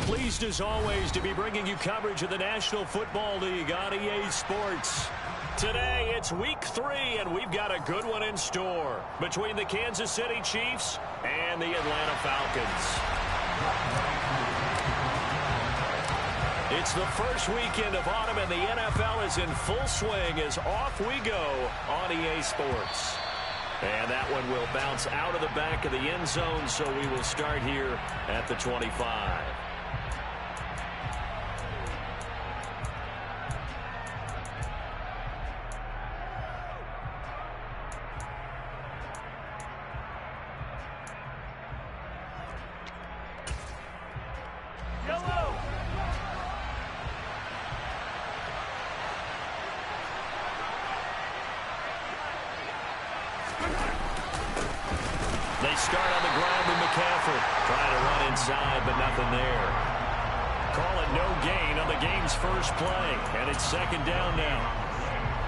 Pleased as always to be bringing you coverage of the National Football League on EA Sports. Today, it's week 3, and we've got a good one in store between the Kansas City Chiefs and the Atlanta Falcons. It's the first weekend of autumn, and the NFL is in full swing as off we go on EA Sports. And that one will bounce out of the back of the end zone, so we will start here at the 25. They start on the ground with McCaffrey. Trying to run inside, but nothing there. Call it no gain on the game's first play. And it's second down now.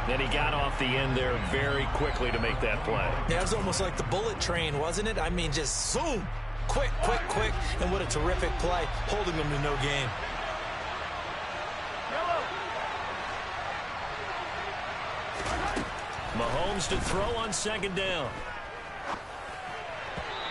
Then he got off the end there very quickly to make that play. Yeah, it was almost like the bullet train, wasn't it? I mean, just zoom. Quick, quick, quick. And what a terrific play, holding them to no gain. Mahomes to throw on second down.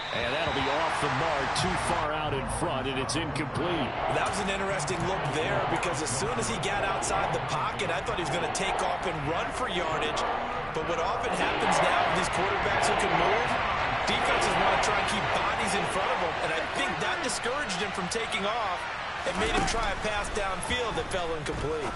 And that'll be off the mark, too far out in front, and it's incomplete. That was an interesting look there because as soon as he got outside the pocket, I thought he was going to take off and run for yardage. But what often happens now with these quarterbacks who can move, defenses want to try and keep bodies in front of them, and I think that discouraged him from taking off and made him try a pass downfield that fell incomplete.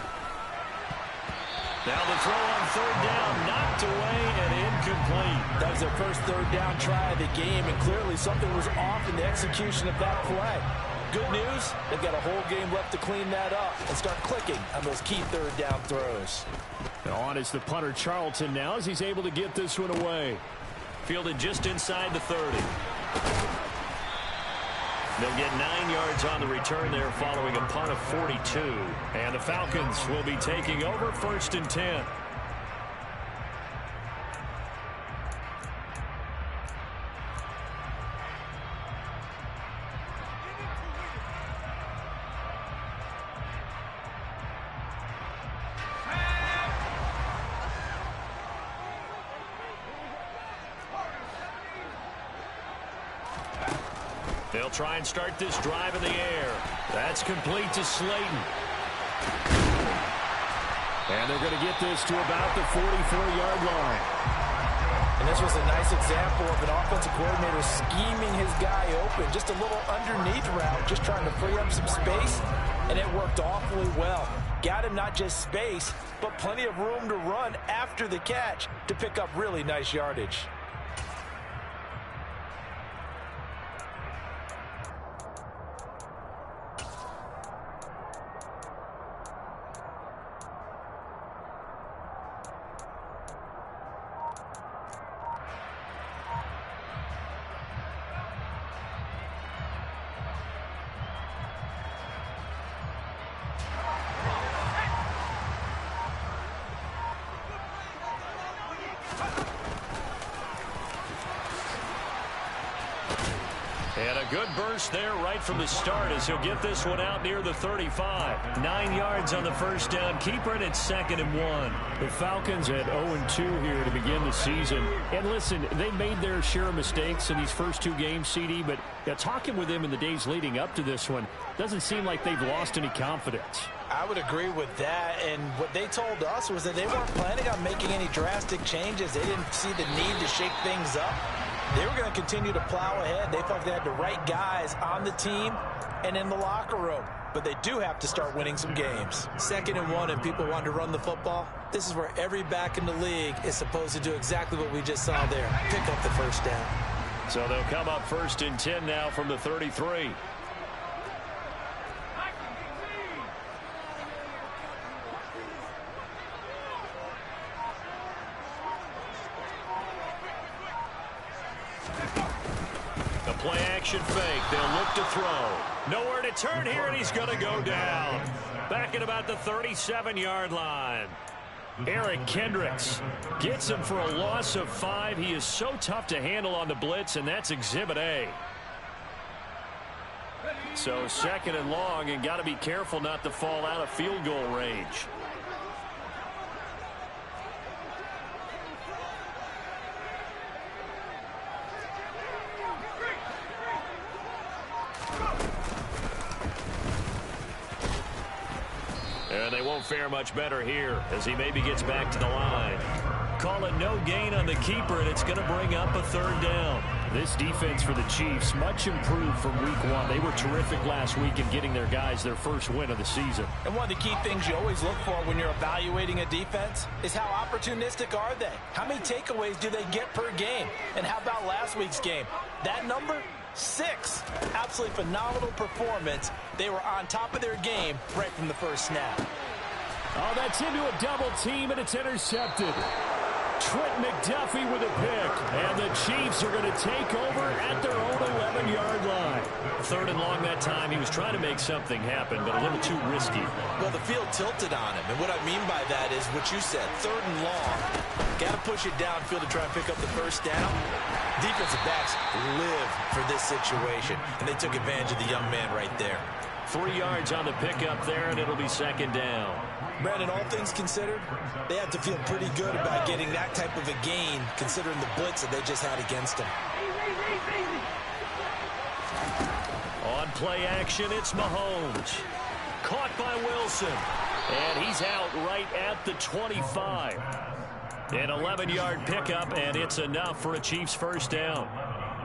Now the throw on third down, knocked away and incomplete. That was their first third down try of the game, and clearly something was off in the execution of that play. Good news, they've got a whole game left to clean that up and start clicking on those key third down throws. And on is the punter Charlton now as he's able to get this one away. Fielded just inside the 30. They'll get 9 yards on the return there following a punt of 42. And the Falcons will be taking over first and 10. They'll try and start this drive in the air. That's complete to Slayton. And they're going to get this to about the 44-yard line. And this was a nice example of an offensive coordinator scheming his guy open. Just a little underneath route, just trying to free up some space, and it worked awfully well. Got him not just space, but plenty of room to run after the catch to pick up really nice yardage. And a good burst there right from the start as he'll get this one out near the 35. 9 yards on the first down. Keeper it at 2nd and 1. The Falcons at 0-2 here to begin the season. And listen, they made their share of mistakes in these first 2 games, CD, but talking with them in the days leading up to this one, doesn't seem like they've lost any confidence. I would agree with that, and what they told us was that they weren't planning on making any drastic changes. They didn't see the need to shake things up. They were going to continue to plow ahead. They felt they had the right guys on the team and in the locker room. But they do have to start winning some games. 2nd and 1 and people want to run the football. This is where every back in the league is supposed to do exactly what we just saw there. Pick up the first down. So they'll come up 1st and 10 now from the 33. The play action fake. They'll look to throw. Nowhere to turn here, and he's going to go down. Back at about the 37-yard line. Eric Kendricks gets him for a loss of 5. He is so tough to handle on the blitz, and that's Exhibit A. So second and long, and got to be careful not to fall out of field goal range. And they won't fare much better here as he maybe gets back to the line. Call it no gain on the keeper, and it's going to bring up a third down. This defense for the Chiefs, much improved from week one. They were terrific last week in getting their guys their first win of the season. And one of the key things you always look for when you're evaluating a defense is how opportunistic are they? How many takeaways do they get per game? And how about last week's game? That number? 6. Absolutely phenomenal performance. They were on top of their game right from the first snap. Oh, that's into a double team, and it's intercepted. Trent McDuffie with a pick, and the Chiefs are going to take over at their own 11-yard line. Third and long that time. He was trying to make something happen, but a little too risky. Well, the field tilted on him, and what I mean by that is what you said, third and long. Got to push it downfield to try and pick up the first down. Defensive backs live for this situation, and they took advantage of the young man right there. 3 yards on the pickup there, and it'll be second down. Brandon, all things considered, they have to feel pretty good about getting that type of a gain, considering the blitz that they just had against them. On play action, it's Mahomes. Caught by Wilson. And he's out right at the 25. An 11-yard pickup, and it's enough for a Chiefs first down.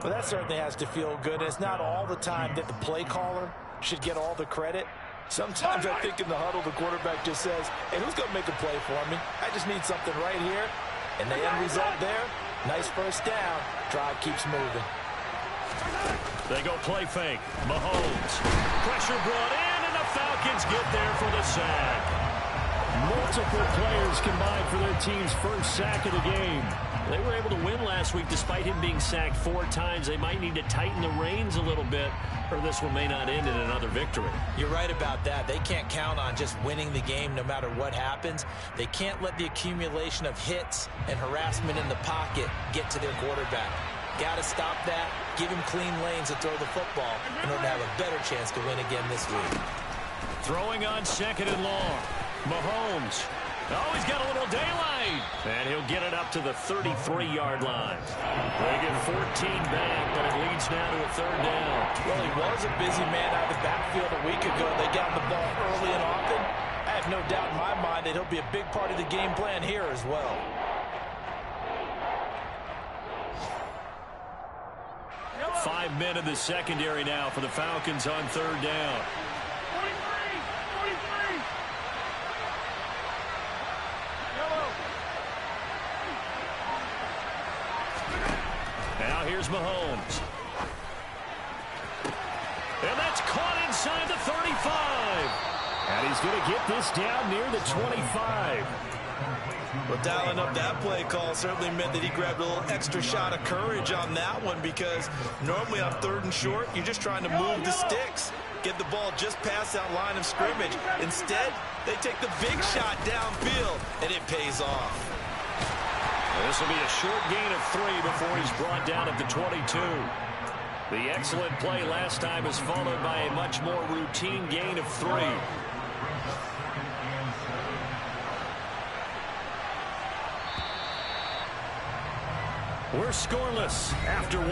Well, that certainly has to feel good. It's not all the time that the play caller should get all the credit. Sometimes I think in the huddle, the quarterback just says, hey, who's going to make a play for me? I just need something right here. And the end result there, nice first down. Drive keeps moving. They go play fake. Mahomes. Pressure brought in, and the Falcons get there for the sack. Multiple players combined for their team's first sack of the game. They were able to win last week despite him being sacked 4 times. They might need to tighten the reins a little bit, or this one may not end in another victory. You're right about that. They can't count on just winning the game no matter what happens. They can't let the accumulation of hits and harassment in the pocket get to their quarterback. Got to stop that, give him clean lanes to throw the football in order to have a better chance to win again this week. Throwing on second and long. Mahomes. Oh, he's got a little daylight. And he'll get it up to the 33-yard line. They get 14 back, but it leads now to a third down. Well, he was a busy man out of the backfield a week ago. They got the ball early and often. I have no doubt in my mind that he'll be a big part of the game plan here as well. Five men in the secondary now for the Falcons on third down. Now here's Mahomes. And that's caught inside the 35. And he's going to get this down near the 25. Well, dialing up that play call certainly meant that he grabbed a little extra shot of courage on that one, because normally on third and short, you're just trying to move the sticks, get the ball just past that line of scrimmage. Instead, they take the big shot downfield, and it pays off. This will be a short gain of 3 before he's brought down at the 22. The excellent play last time is followed by a much more routine gain of 3. We're scoreless after 1.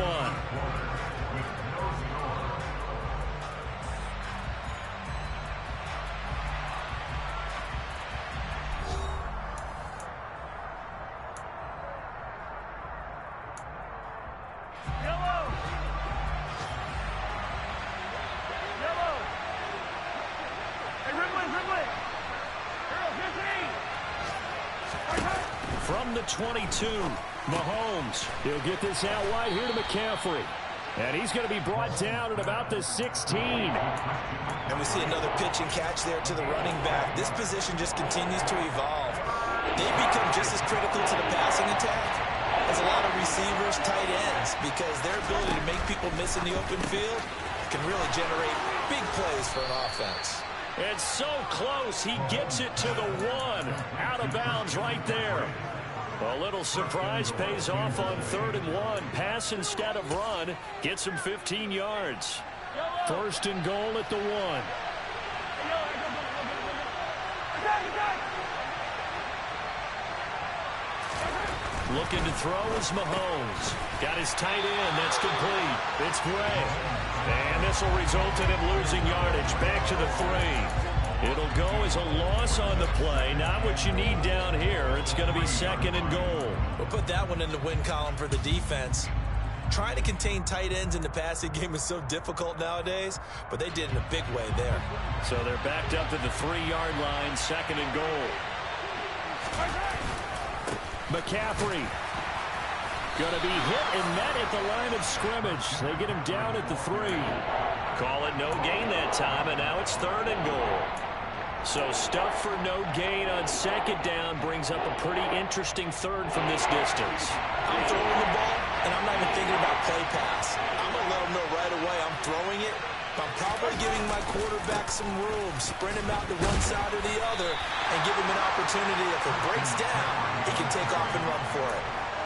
From the 22, Mahomes. He'll get this out wide here to McCaffrey. And he's going to be brought down at about the 16. And we see another pitch and catch there to the running back. This position just continues to evolve. They become just as critical to the passing attack as a lot of receivers, tight ends, because their ability to make people miss in the open field can really generate big plays for an offense. It's so close. He gets it to the 1. Out of bounds right there. A little surprise pays off on 3rd and 1. Pass instead of run. Gets him 15 yards. First and goal at the 1. Looking to throw is Mahomes. Got his tight end. That's complete. It's Gray. And this will result in him losing yardage. Back to the 3. It'll go as a loss on the play. Not what you need down here. It's going to be second and goal. We'll put that one in the win column for the defense. Trying to contain tight ends in the passing game is so difficult nowadays, but they did in a big way there. So they're backed up to the 3-yard line, second and goal. McCaffrey going to be hit and met at the line of scrimmage. They get him down at the 3. Call it no gain that time, and now it's third and goal. So stuff for no gain on second down brings up a pretty interesting third from this distance. I'm throwing the ball, and I'm not even thinking about play pass. I'm going to let them know right away I'm throwing it. I'm probably giving my quarterback some room, sprint him out to one side or the other, and give him an opportunity. If it breaks down, he can take off and run for it.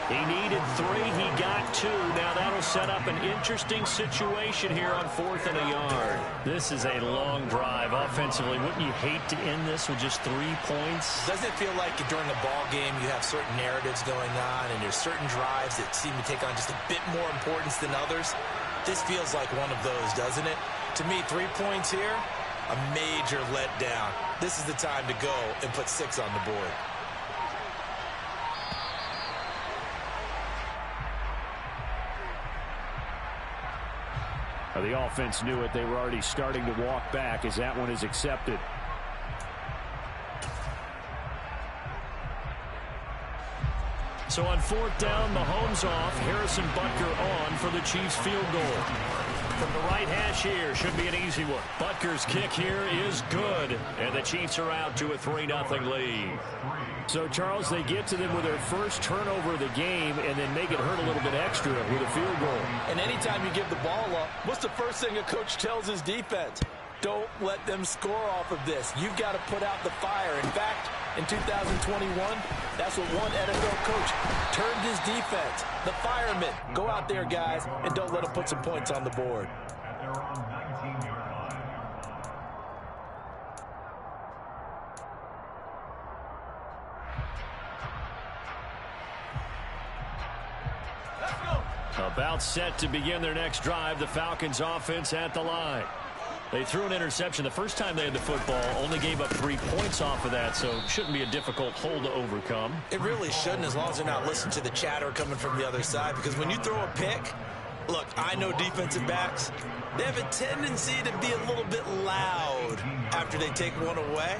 He needed 3. He got 2. Now that'll set up an interesting situation here on 4th and a yard. This is a long drive offensively. Wouldn't you hate to end this with just 3 points? Doesn't it feel like during a ball game you have certain narratives going on and there's certain drives that seem to take on just a bit more importance than others? This feels like one of those, doesn't it? To me, 3 points here, a major letdown. This is the time to go and put 6 on the board. The offense knew it. They were already starting to walk back as that one is accepted. So on 4th down, Mahomes off. Harrison Butker on for the Chiefs field goal. From the right hash here, should be an easy one. Butker's kick here is good, and the Chiefs are out to a 3-0 lead. So, Charles, they get to them with their first turnover of the game and then make it hurt a little bit extra with a field goal. And anytime you give the ball up, what's the first thing a coach tells his defense? Don't let them score off of this. You've got to put out the fire. In fact, in 2021, that's what one NFL coach turned his defense. The firemen. Go out there, guys, and don't let them put some points on the board. About set to begin their next drive, the Falcons offense at the line. They threw an interception the first time they had the football, only gave up 3 points off of that, so shouldn't be a difficult hole to overcome. It really shouldn't, as long as they're not listening to the chatter coming from the other side, because when you throw a pick, look, I know defensive backs, they have a tendency to be a little bit loud after they take one away,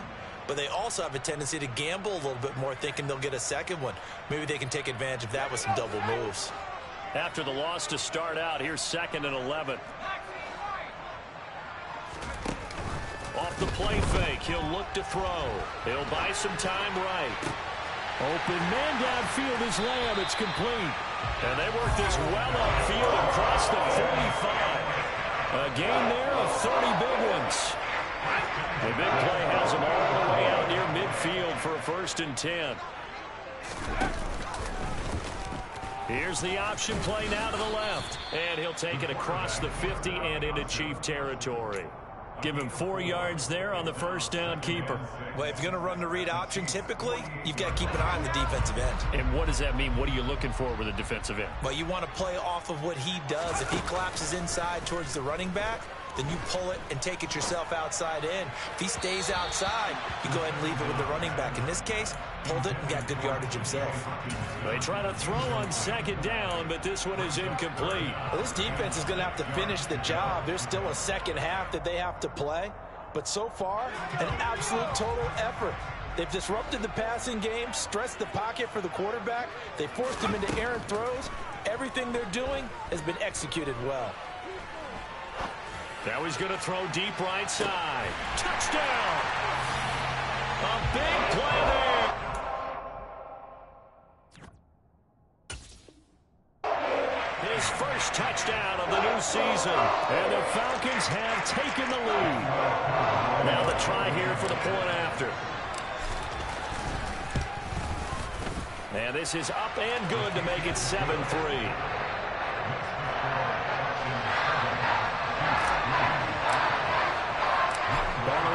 but they also have a tendency to gamble a little bit more, thinking they'll get a second one. Maybe they can take advantage of that with some double moves. After the loss to start out, here's 2nd and 11. Off the play fake, he'll look to throw. He'll buy some time right. Open man downfield is Lamb. It's complete. And they work this well upfield across the 45. A gain there of 30 big ones. The big play has him all the way out near midfield for a 1st and 10. Here's the option play now to the left. And he'll take it across the 50 and into Chief territory. Give him 4 yards there on the first down keeper. Well, if you're going to run the read option, typically, you've got to keep an eye on the defensive end. And what does that mean? What are you looking for with a defensive end? Well, you want to play off of what he does. If he collapses inside towards the running back, then you pull it and take it yourself outside in. If he stays outside, you go ahead and leave it with the running back. In this case, pulled it and got good yardage himself. They try to throw on 2nd down, but this one is incomplete. Well, this defense is going to have to finish the job. There's still a second half that they have to play. But so far, an absolute total effort. They've disrupted the passing game, stressed the pocket for the quarterback. They forced him into errant throws. Everything they're doing has been executed well. Now he's going to throw deep right side. Touchdown! A big play there. His first touchdown of the new season. And the Falcons have taken the lead. Now the try here for the point after. And this is up and good to make it 7-3.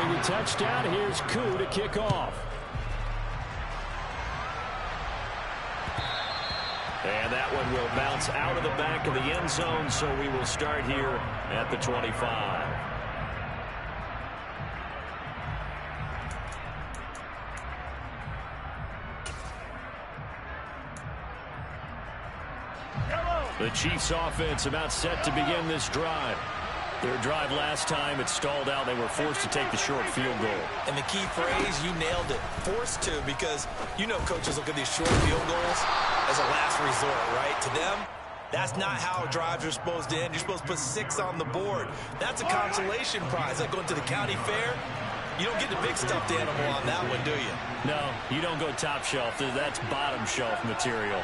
Going to touchdown. Here's Koo to kick off. And that one will bounce out of the back of the end zone, so we will start here at the 25. The Chiefs offense about set to begin this drive. Their drive last time, it stalled out. They were forced to take the short field goal. And the key phrase, you nailed it, forced to, because you know coaches look at these short field goals as a last resort, right? To them, that's not how drives are supposed to end. You're supposed to put 6 on the board. That's a consolation prize. Like going to the county fair, you don't get the big stuffed animal on that one, do you? No, you don't go top shelf. That's bottom shelf material.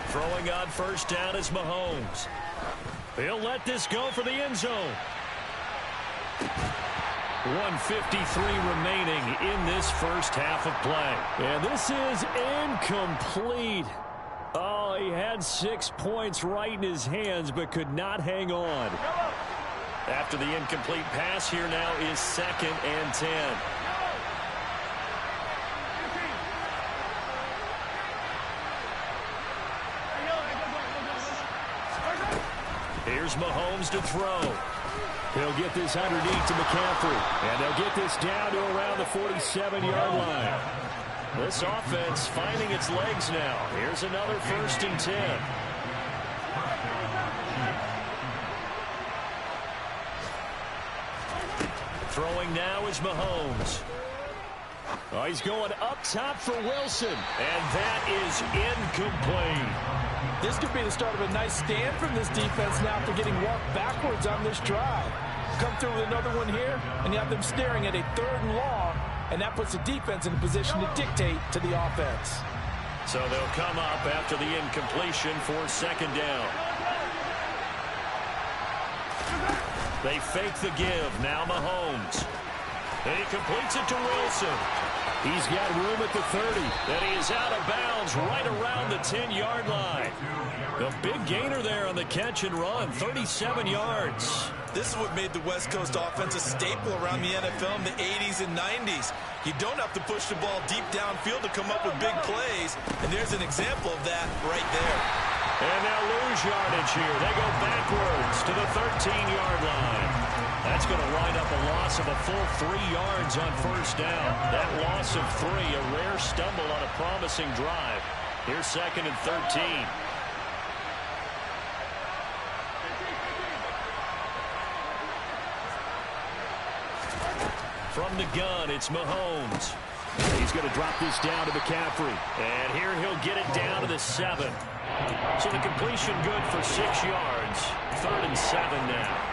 Throwing on first down is Mahomes. He'll let this go for the end zone. 1:53 remaining in this first half of play. And this is incomplete. Oh, he had 6 points right in his hands, but could not hang on. After the incomplete pass, here now is 2nd and 10. Here's Mahomes to throw. He'll get this underneath to McCaffrey. And they'll get this down to around the 47-yard line. This offense finding its legs now. Here's another 1st and 10. Throwing now is Mahomes. Oh, he's going up top for Wilson. And that is incomplete. This could be the start of a nice stand from this defense now after getting walked backwards on this drive. Come through with another one here, and you have them staring at a 3rd and long, and that puts the defense in a position to dictate to the offense. So they'll come up after the incompletion for 2nd down. They fake the give. Now Mahomes. And he completes it to Wilson. He's got room at the 30. And he is out of bounds right around the 10-yard line. The big gainer there on the catch and run, 37 yards. This is what made the West Coast offense a staple around the NFL in the 80s and 90s. You don't have to push the ball deep downfield to come up with big plays, and there's an example of that right there. And they'll lose yardage here. They go backwards to the 13-yard line. That's going to wind up a loss of a full 3 yards on first down. That loss of 3, a rare stumble on a promising drive. Here's 2nd and 13. From the gun, it's Mahomes. He's going to drop this down to McCaffrey. And here he'll get it down to the 7. So the completion good for 6 yards. 3rd and 7 now.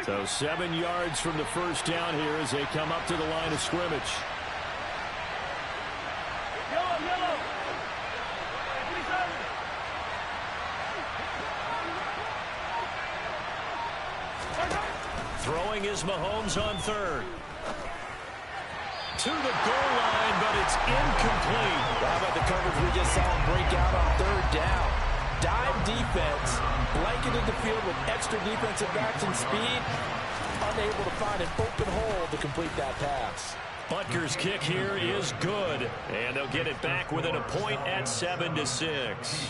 So 7 yards from the first down here as they come up to the line of scrimmage. Throwing is Mahomes on 3rd. To the goal line, but it's incomplete. How about the coverage we just saw him break out on 3rd down? Dive defense, blanketed the field with extra defensive backs and speed, unable to find an open hole to complete that pass. Butker's kick here is good, and they'll get it back within a point at 7-6.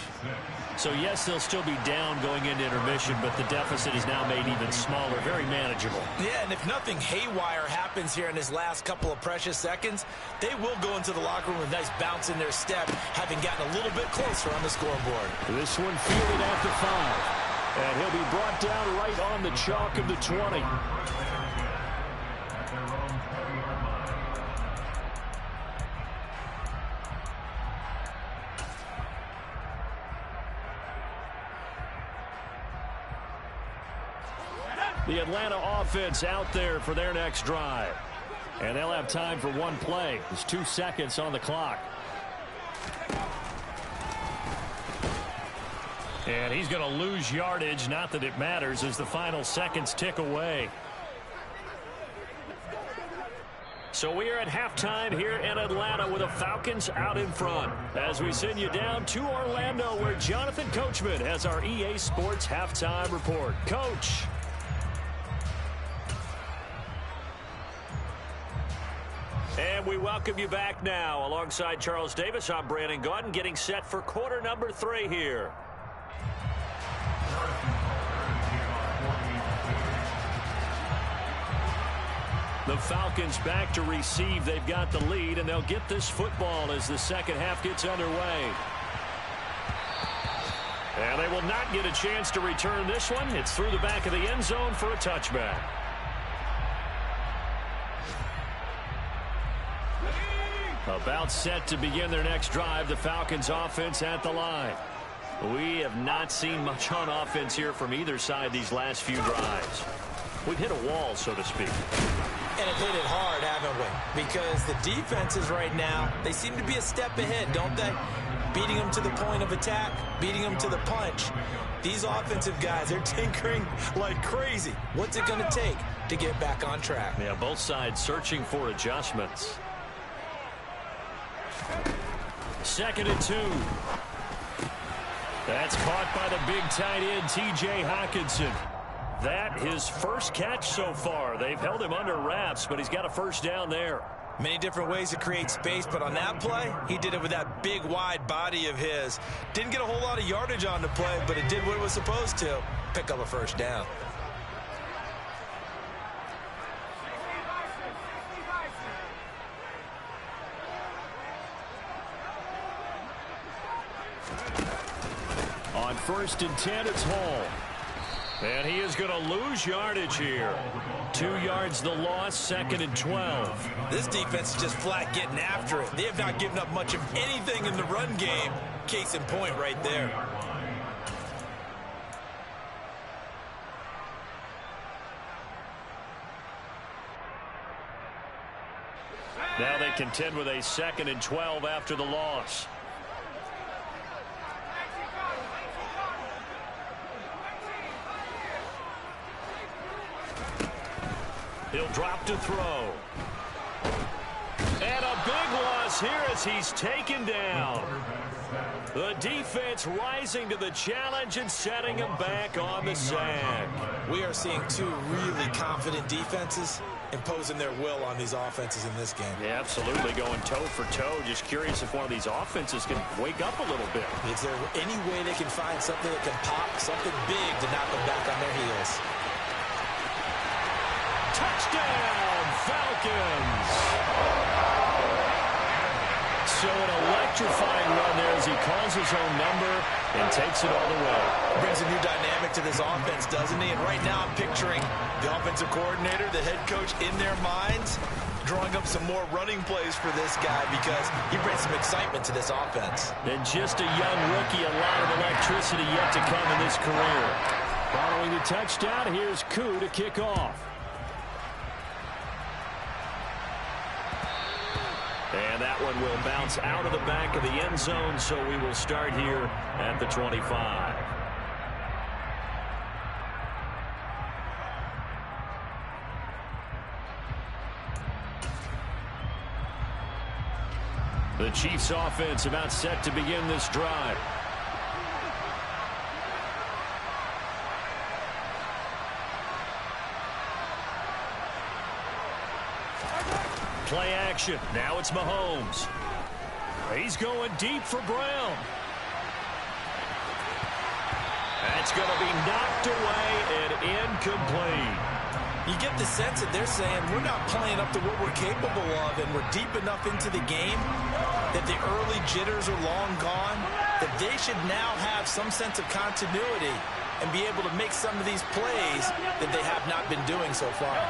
So yes, they'll still be down going into intermission, but the deficit is now made even smaller, very manageable. Yeah, and if nothing haywire happens here in his last couple of precious seconds, they will go into the locker room with a nice bounce in their step, having gotten a little bit closer on the scoreboard. This one fielded at the 5, and he'll be brought down right on the chalk of the 20. The Atlanta offense out there for their next drive. And they'll have time for one play. There's 2 seconds on the clock. And he's going to lose yardage. Not that it matters as the final seconds tick away. So we are at halftime here in Atlanta with the Falcons out in front. As we send you down to Orlando where Jonathan Coachman has our EA Sports halftime report. Coach. And we welcome you back now. Alongside Charles Davis, I'm Brandon Gaudin getting set for quarter number 3 here. The Falcons back to receive. They've got the lead, and they'll get this football as the second half gets underway. And they will not get a chance to return this one. It's through the back of the end zone for a touchback. About set to begin their next drive, the Falcons offense at the line. We have not seen much on offense here from either side these last few drives. We've hit a wall, so to speak. And have hit it hard, haven't we? Because the defenses right now, they seem to be a step ahead, don't they? Beating them to the point of attack, beating them to the punch. These offensive guys, they're tinkering like crazy. What's it going to take to get back on track? Yeah, both sides searching for adjustments. 2nd and 2. That's caught by the big tight end, T.J. Hockenson. That his first catch so far. They've held him under wraps, but he's got a first down there. Many different ways to create space, but on that play, he did it with that big, wide body of his. Didn't get a whole lot of yardage on the play, but it did what it was supposed to. Pick up a first down. On 1st and 10, it's Hall. And he is going to lose yardage here. 2 yards the loss, 2nd and 12. This defense is just flat getting after it. They have not given up much of anything in the run game. Case in point right there. Now they contend with a 2nd and 12 after the loss. He'll drop to throw. And a big loss here as he's taken down. The defense rising to the challenge and setting him back on the sack. We are seeing 2 really confident defenses imposing their will on these offenses in this game. Yeah, absolutely, going toe for toe. Just curious if one of these offenses can wake up a little bit. Is there any way they can find something that can pop, something big to knock them back on their heels? Touchdown, Falcons! So an electrifying run there as he calls his own number and takes it all the way. Brings a new dynamic to this offense, doesn't he? And right now I'm picturing the offensive coordinator, the head coach in their minds, drawing up some more running plays for this guy because he brings some excitement to this offense. And just a young rookie, a lot of electricity yet to come in this career. Following the touchdown, here's Koo to kick off. And that one will bounce out of the back of the end zone, so we will start here at the 25. The Chiefs offense about set to begin this drive. Play action. Now it's Mahomes. He's going deep for Brown. That's going to be knocked away and incomplete. You get the sense that they're saying we're not playing up to what we're capable of, and we're deep enough into the game that the early jitters are long gone, that they should now have some sense of continuity and be able to make some of these plays that they have not been doing so far.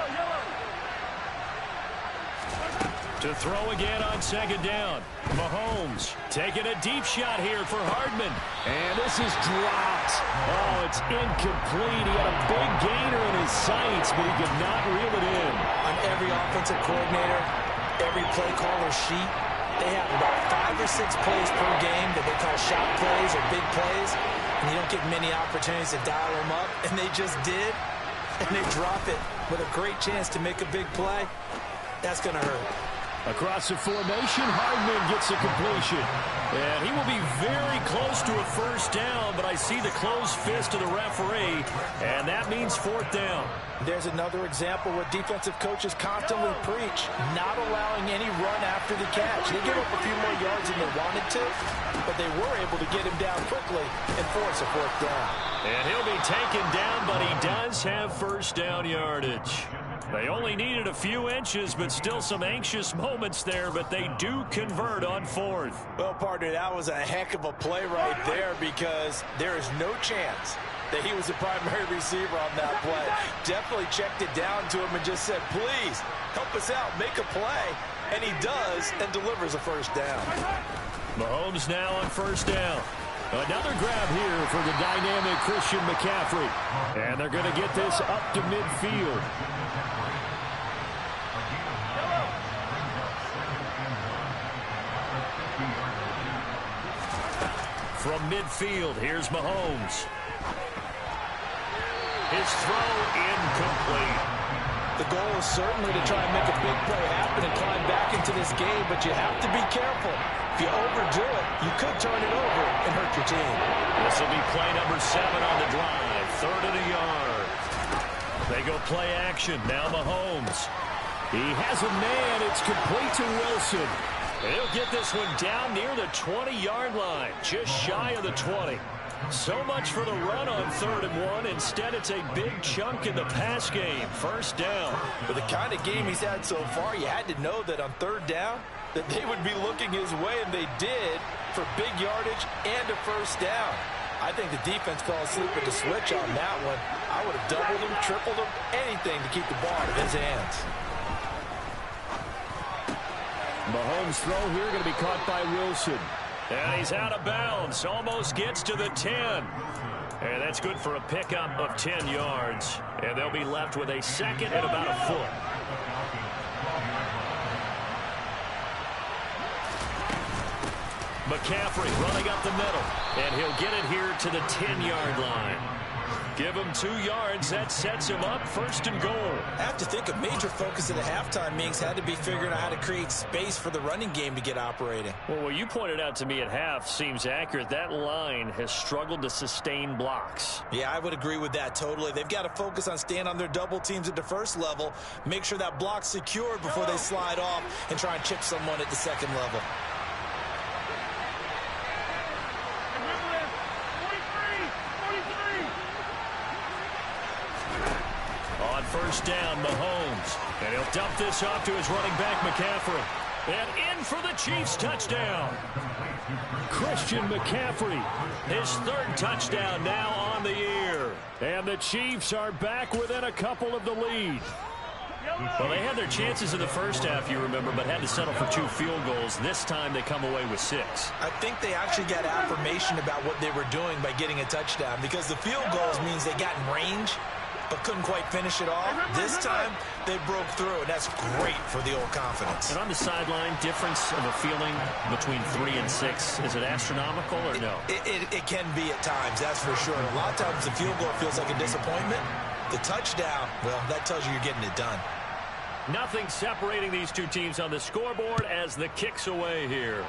To throw again on 2nd down. Mahomes taking a deep shot here for Hardman. And this is dropped. Oh, it's incomplete. He had a big gainer in his sights, but he could not reel it in. On every offensive coordinator, every play caller sheet, they have about 5 or 6 plays per game that they call shot plays or big plays. And you don't get many opportunities to dial them up. And they just did. And they drop it with a great chance to make a big play. That's going to hurt. Across the formation, Hardman gets a completion. And he will be very close to a first down, but I see the closed fist of the referee, and that means fourth down. There's another example where defensive coaches constantly preach, not allowing any run after the catch. They give up a few more yards than they wanted to, but they were able to get him down quickly and force a fourth down. And he'll be taken down, but he does have first down yardage. They only needed a few inches, but still some anxious moments there, but they do convert on fourth. Well, partner, that was a heck of a play right there because there is no chance that he was the primary receiver on that play. Definitely checked it down to him and just said, please, help us out, make a play. And he does and delivers a first down. Mahomes now on first down. Another grab here for the dynamic Christian McCaffrey. And they're going to get this up to midfield. From midfield, here's Mahomes. His throw incomplete. The goal is certainly to try and make a big play happen and climb back into this game, but you have to be careful. If you overdo it, you could turn it over and hurt your team. This will be play number 7 on the drive. 3rd and a yard. They go play action. Now Mahomes. He has a man. It's complete to Wilson. He'll get this one down near the 20-yard line, just shy of the 20. So much for the run on 3rd and 1. Instead, it's a big chunk in the pass game. First down. With the kind of game he's had so far, you had to know that on 3rd down, that they would be looking his way, and they did, for big yardage and a first down. I think the defense fell asleep at the switch on that one. I would have doubled him, tripled him, anything to keep the ball in his hands. Mahomes' throw here going to be caught by Wilson. And he's out of bounds. Almost gets to the 10. And that's good for a pickup of 10 yards. And they'll be left with a second and about a foot. McCaffrey running up the middle. And he'll get it here to the 10-yard line. Give him 2 yards. That sets him up 1st and goal. I have to think a major focus at the halftime meetings had to be figuring out how to create space for the running game to get operating. Well, what you pointed out to me at half seems accurate. That line has struggled to sustain blocks. Yeah, I would agree with that totally. They've got to focus on staying on their double teams at the first level, make sure that block's secured before they slide off and try and chip someone at the second level. On first down, Mahomes. And he'll dump this off to his running back, McCaffrey. And in for the Chiefs touchdown. Christian McCaffrey, his 3rd touchdown now on the year. And the Chiefs are back within a couple of the lead. Well, they had their chances in the first half, you remember, but had to settle for 2 field goals. This time they come away with 6. I think they actually got affirmation about what they were doing by getting a touchdown, because the field goals means they got in range but couldn't quite finish it off. This time, they broke through, and that's great for the old confidence. And on the sideline, difference of a feeling between 3 and 6, is it astronomical or no? It can be at times, that's for sure. A lot of times the field goal feels like a disappointment. The touchdown, well, that tells you you're getting it done. Nothing separating these two teams on the scoreboard as the kick's away here.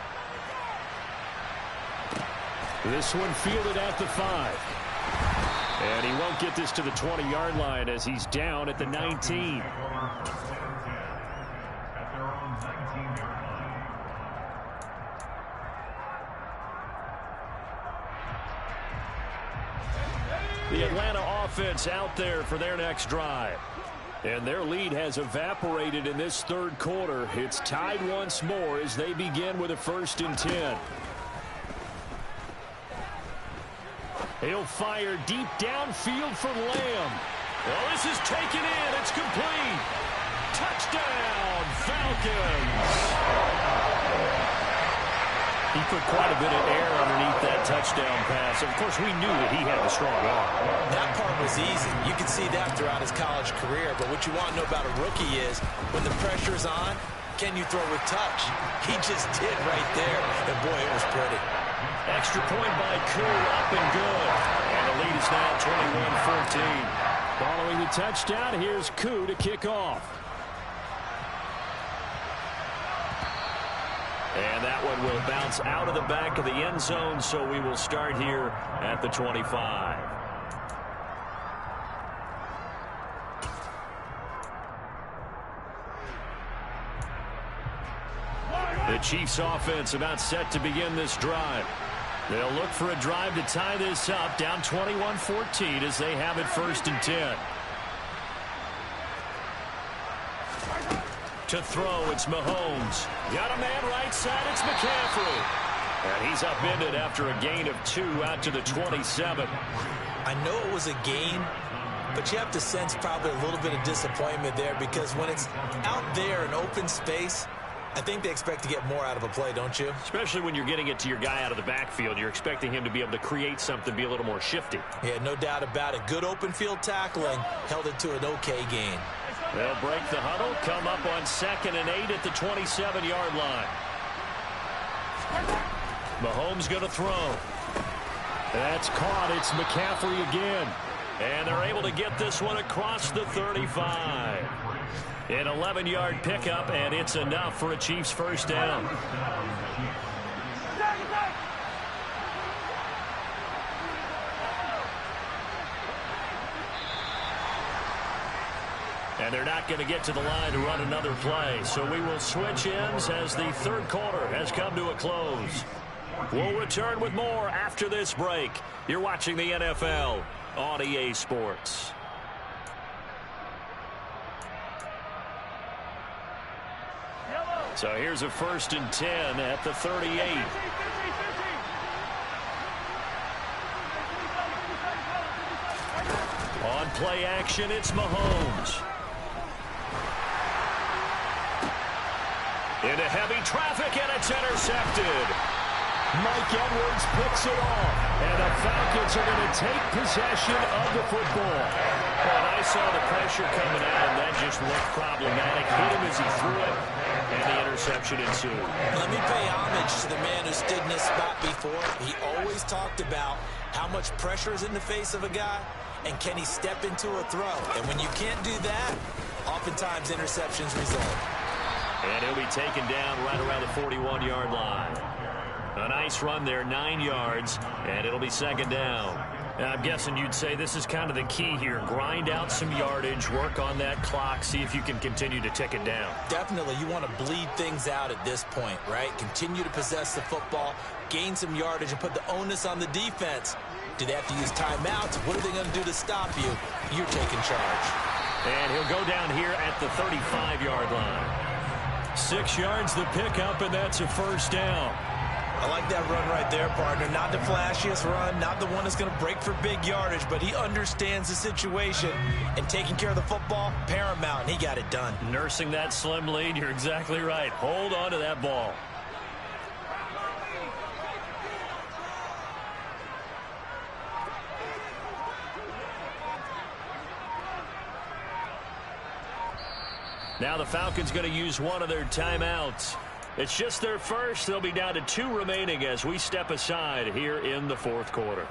This one fielded at the 5. And he won't get this to the 20-yard line as he's down at the 19. The Atlanta offense out there for their next drive. And their lead has evaporated in this 3rd quarter. It's tied once more as they begin with a 1st and 10. He'll fire deep downfield for Lamb. Well, this is taken in. It's complete. Touchdown, Falcons. He put quite a bit of air underneath that touchdown pass. Of course, we knew that he had a strong arm. That part was easy. You can see that throughout his college career. But what you want to know about a rookie is when the pressure's on, can you throw with touch? He just did right there. And, boy, it was pretty. Extra point by Koo, up and good. And the lead is now 21-14. Following the touchdown, here's Koo to kick off. And that one will bounce out of the back of the end zone, so we will start here at the 25. The Chiefs offense about set to begin this drive. They'll look for a drive to tie this up, down 21-14 as they have it 1st and 10. To throw, it's Mahomes. Got a man right side, it's McCaffrey. And he's upended after a gain of 2 out to the 27. I know it was a gain, but you have to sense probably a little bit of disappointment there because when it's out there in open space, I think they expect to get more out of a play, don't you? Especially when you're getting it to your guy out of the backfield. You're expecting him to be able to create something, be a little more shifty. Yeah, no doubt about it. Good open field tackling, held it to an okay gain. They'll break the huddle, come up on 2nd and 8 at the 27-yard line. Mahomes going to throw. That's caught. It's McCaffrey again. And they're able to get this one across the 35. An 11-yard pickup, and it's enough for a Chiefs 1st down. And they're not going to get to the line to run another play. So we will switch ends as the 3rd quarter has come to a close. We'll return with more after this break. You're watching the NFL on EA Sports. So here's a 1st and 10 at the 38. On play action, it's Mahomes. Into heavy traffic, and it's intercepted. Mike Edwards picks it off, and the Falcons are going to take possession of the football. And I saw the pressure coming out, and that just looked problematic. Hit him as he threw it, and the interception ensued. Let me pay homage to the man who stood in this spot before. He always talked about how much pressure is in the face of a guy, and can he step into a throw. And when you can't do that, oftentimes interceptions result. And he'll be taken down right around the 41-yard line. A nice run there, 9 yards, and it'll be 2nd down. I'm guessing you'd say this is kind of the key here. Grind out some yardage, work on that clock, see if you can continue to tick it down. Definitely. You want to bleed things out at this point, right? Continue to possess the football, gain some yardage, and put the onus on the defense. Do they have to use timeouts? What are they going to do to stop you? You're taking charge. And he'll go down here at the 35-yard line. 6 yards the pickup, and that's a 1st down. I like that run right there, partner. Not the flashiest run, not the one that's going to break for big yardage, but he understands the situation, and taking care of the football, paramount, and he got it done. Nursing that slim lead, you're exactly right. Hold on to that ball. Now the Falcons going to use one of their timeouts. It's just their first. They'll be down to 2 remaining as we step aside here in the 4th quarter.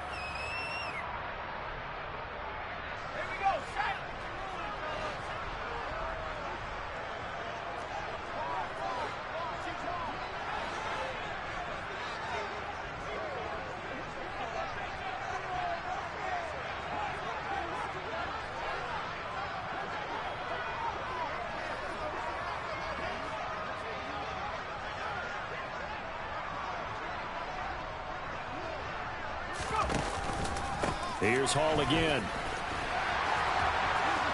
Here's Hall again.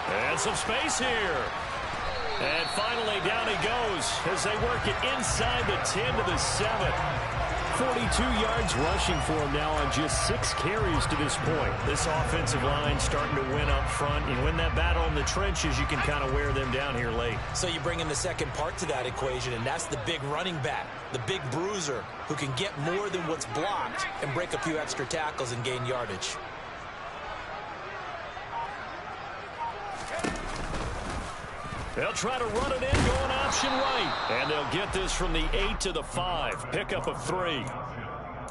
And some space here. And finally down he goes as they work it inside the 10 to the 7. 42 yards rushing for him now on just 6 carries to this point. This offensive line starting to win up front. You win that battle in the trenches, you can kind of wear them down here late. So you bring in the second part to that equation, and that's the big running back, the big bruiser, who can get more than what's blocked and break a few extra tackles and gain yardage. They'll try to run it in, going option right. And they'll get this from the 8 to the 5. Pickup of 3.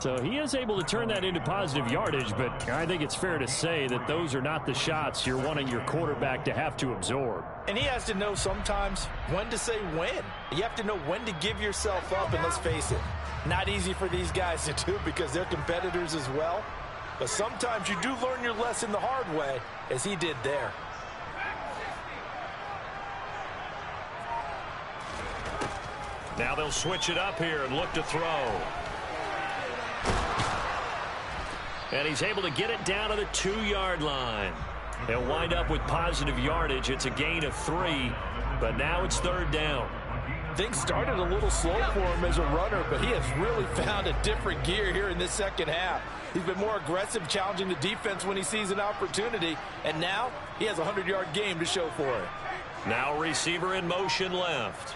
So he is able to turn that into positive yardage, but I think it's fair to say that those are not the shots you're wanting your quarterback to have to absorb. And he has to know sometimes when to say when. You have to know when to give yourself up, and let's face it, not easy for these guys to do because they're competitors as well. But sometimes you do learn your lesson the hard way, as he did there. Now they'll switch it up here and look to throw. And he's able to get it down to the 2-yard line. He'll wind up with positive yardage. It's a gain of 3, but now it's 3rd down. Things started a little slow for him as a runner, but he has really found a different gear here in this second half. He's been more aggressive, challenging the defense when he sees an opportunity, and now he has a 100-yard game to show for it. Now receiver in motion left.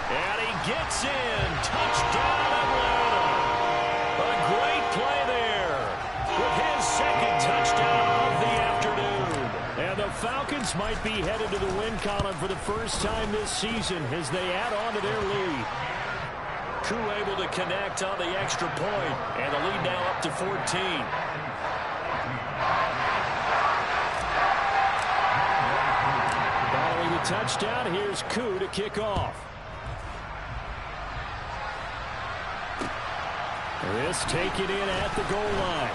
And he gets in. Touchdown, Atlanta. A great play there with his 2nd touchdown of the afternoon. And the Falcons might be headed to the win column for the first time this season as they add on to their lead. Koo able to connect on the extra point, and the lead now up to 14. Following the touchdown, here's Koo to kick off. This taken in at the goal line.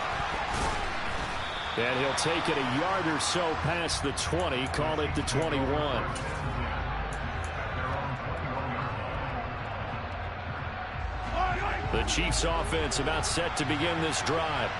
And he'll take it a yard or so past the 20, call it the 21. The Chiefs offense about set to begin this drive.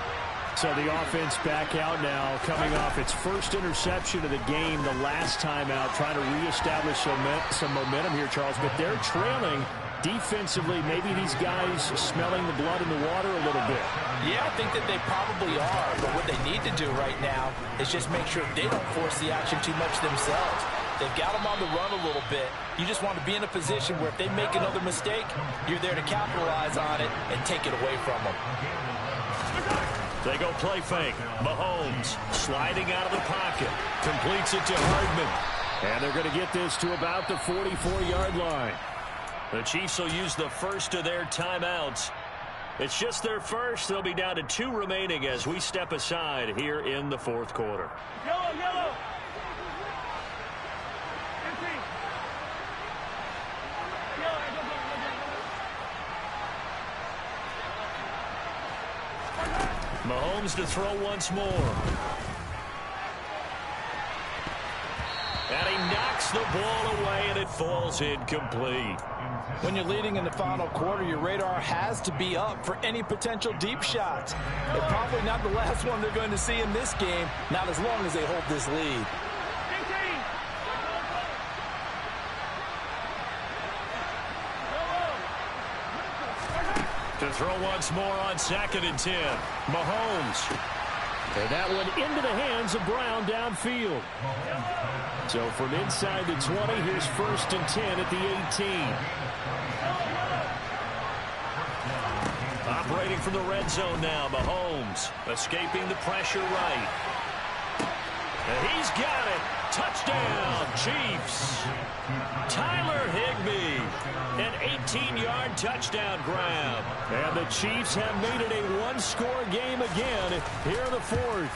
So the offense back out now, coming off its first interception of the game the last time out, trying to reestablish some momentum here, Charles. But they're trailing defensively. Maybe these guys smelling the blood in the water a little bit. Yeah, I think that they probably are. But what they need to do right now is just make sure they don't force the action too much themselves. They've got them on the run a little bit. You just want to be in a position where if they make another mistake, you're there to capitalize on it and take it away from them. They go play fake. Mahomes sliding out of the pocket. Completes it to Hardman. And they're going to get this to about the 44-yard line. The Chiefs will use the first of their timeouts. It's just their first. They'll be down to 2 remaining as we step aside here in the 4th quarter. Yellow, yellow. Mahomes to throw once more. And he knocks the ball away, and it falls incomplete. When you're leading in the final quarter, your radar has to be up for any potential deep shots. And probably not the last one they're going to see in this game, not as long as they hold this lead. To throw once more on 2nd and 10. Mahomes. And that one into the hands of Brown downfield. So from inside the 20, here's 1st and 10 at the 18. Operating from the red zone now, Mahomes. Escaping the pressure right. And he's got it. Touchdown, Chiefs. Tyler Higbee. An 18-yard touchdown grab. And the Chiefs have made it a 1-score game again here in the 4th.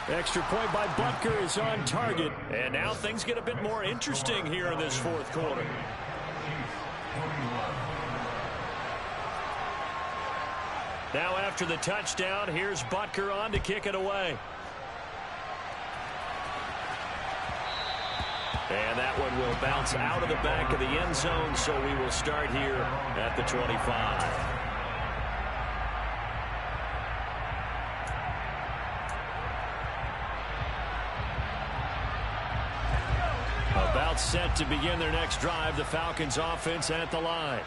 Extra point by Butker is on target. And now things get a bit more interesting here in this 4th quarter. Now after the touchdown, here's Butker on to kick it away. And that one will bounce out of the back of the end zone, so we will start here at the 25. About set to begin their next drive, the Falcons offense at the line.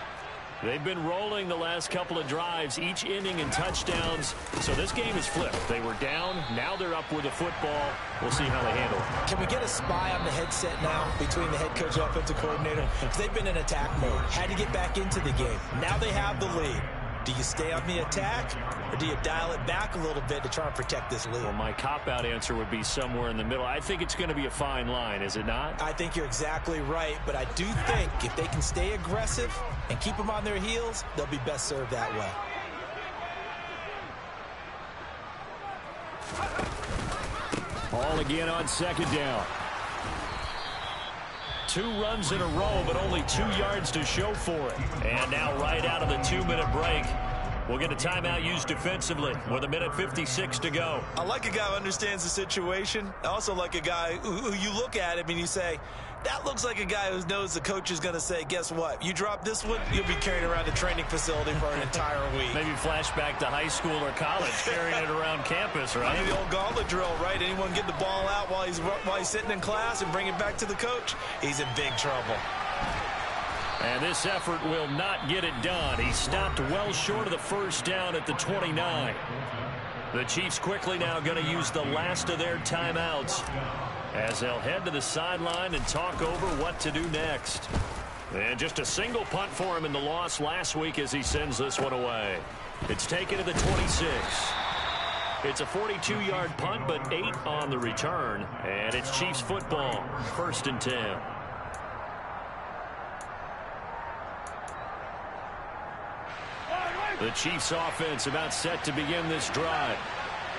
They've been rolling the last couple of drives, each inning in touchdowns. So this game is flipped. They were down. Now they're up with the football. We'll see how they handle it. Can we get a spy on the headset now between the head coach and offensive coordinator? Because they've been in attack mode. Had to get back into the game. Now they have the lead. Do you stay on the attack or do you dial it back a little bit to try and protect this lead? Well, my cop-out answer would be somewhere in the middle. I think it's going to be a fine line, is it not? I think you're exactly right, but I do think if they can stay aggressive and keep them on their heels, they'll be best served that way. Ball again on second down. 2 runs in a row, but only 2 yards to show for it. And now right out of the 2-minute break, we'll get a timeout used defensively with 1:56 to go. I like a guy who understands the situation. I also like a guy who you look at him and you say, that looks like a guy who knows the coach is going to say, guess what? You drop this one, you'll be carrying around a training facility for an entire week. Maybe flashback to high school or college, carrying it around campus, right? I mean, the old gauntlet drill, right? Anyone get the ball out while he's sitting in class and bring it back to the coach? He's in big trouble. And this effort will not get it done. He stopped well short of the first down at the 29. The Chiefs quickly now going to use the last of their timeouts as they'll head to the sideline and talk over what to do next. And just a single punt for him in the loss last week as he sends this one away. It's taken to the 26. It's a 42-yard punt, but 8 on the return. And it's Chiefs football, 1st and 10. The Chiefs offense about set to begin this drive.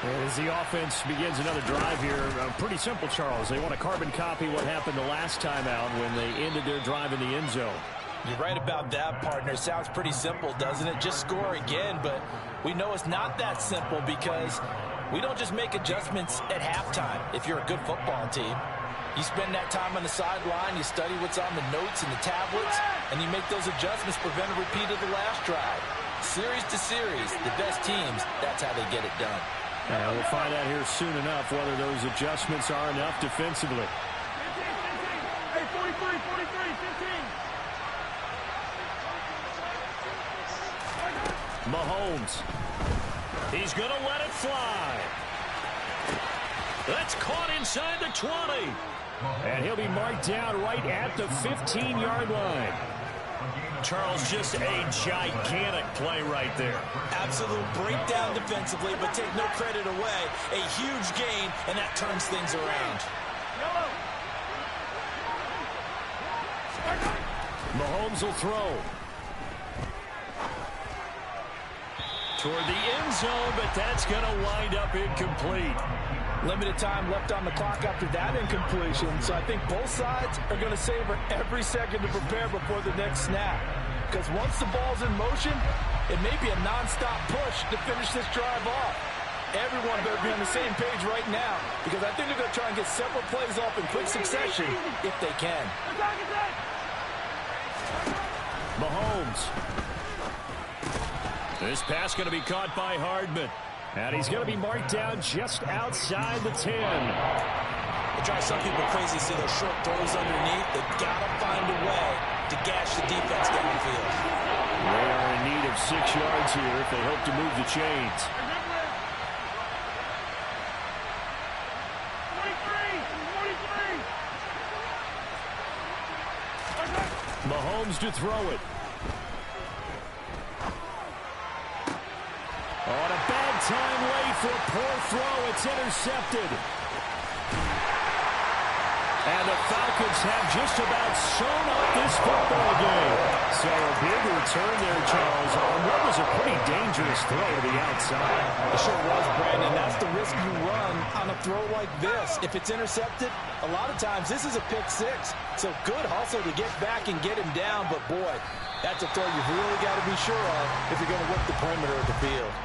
As the offense begins another drive here, pretty simple, Charles. They want to carbon copy what happened the last time out when they ended their drive in the end zone. You're right about that, partner. Sounds pretty simple, doesn't it? Just score again, but we know it's not that simple because we don't just make adjustments at halftime if you're a good football team. You spend that time on the sideline, you study what's on the notes and the tablets, and you make those adjustments, prevent a repeat of the last drive. Series to series, the best teams, that's how they get it done. We'll find out here soon enough whether those adjustments are enough defensively. Hey, 43, 15. Mahomes. He's going to let it fly. That's caught inside the 20. And he'll be marked down right at the 15-yard line. Charles, just a gigantic play right there. Absolute breakdown defensively, but take no credit away. A huge gain, and that turns things around. Mahomes will throw. Toward the end zone, but that's going to wind up incomplete. Limited time left on the clock after that incompletion, so I think both sides are going to savor every second to prepare before the next snap. Because once the ball's in motion, it may be a nonstop push to finish this drive off. Everyone better be on the same page right now, because I think they're going to try and get several plays off in quick succession if they can. Mahomes. This pass going to be caught by Hardman. And he's going to be marked down just outside the 10. It drives some people crazy to see those short throws underneath. They've got to find a way to gash the defense downfield. They are in need of 6 yards here if they hope to move the chains. 43. Mahomes to throw it. On a bad time late for a poor throw. It's intercepted. And the Falcons have just about sewn up this football game. So a big return there, Charles, on what was a pretty dangerous throw to the outside. It sure was, Brandon. That's the risk you run on a throw like this. If it's intercepted, a lot of times this is a pick six. So good hustle to get back and get him down. But, boy, that's a throw you've really got to be sure of if you're going to work the perimeter of the field.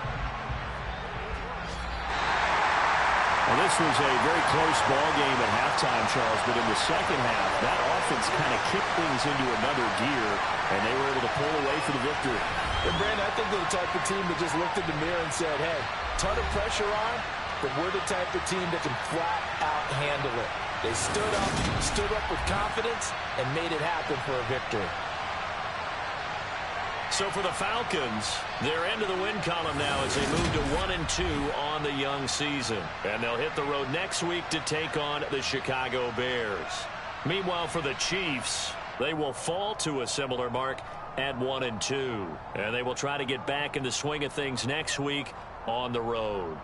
Well, this was a very close ball game at halftime, Charles, but in the second half, that offense kind of kicked things into another gear, and they were able to pull away for the victory. And, Brandon, I think they're the type of team that just looked in the mirror and said, hey, ton of pressure on, but we're the type of team that can flat out handle it. They stood up with confidence, and made it happen for a victory. So for the Falcons, they're into the win column now as they move to 1-2 on the young season. And they'll hit the road next week to take on the Chicago Bears. Meanwhile, for the Chiefs, they will fall to a similar mark at 1-2. And they will try to get back in the swing of things next week on the road.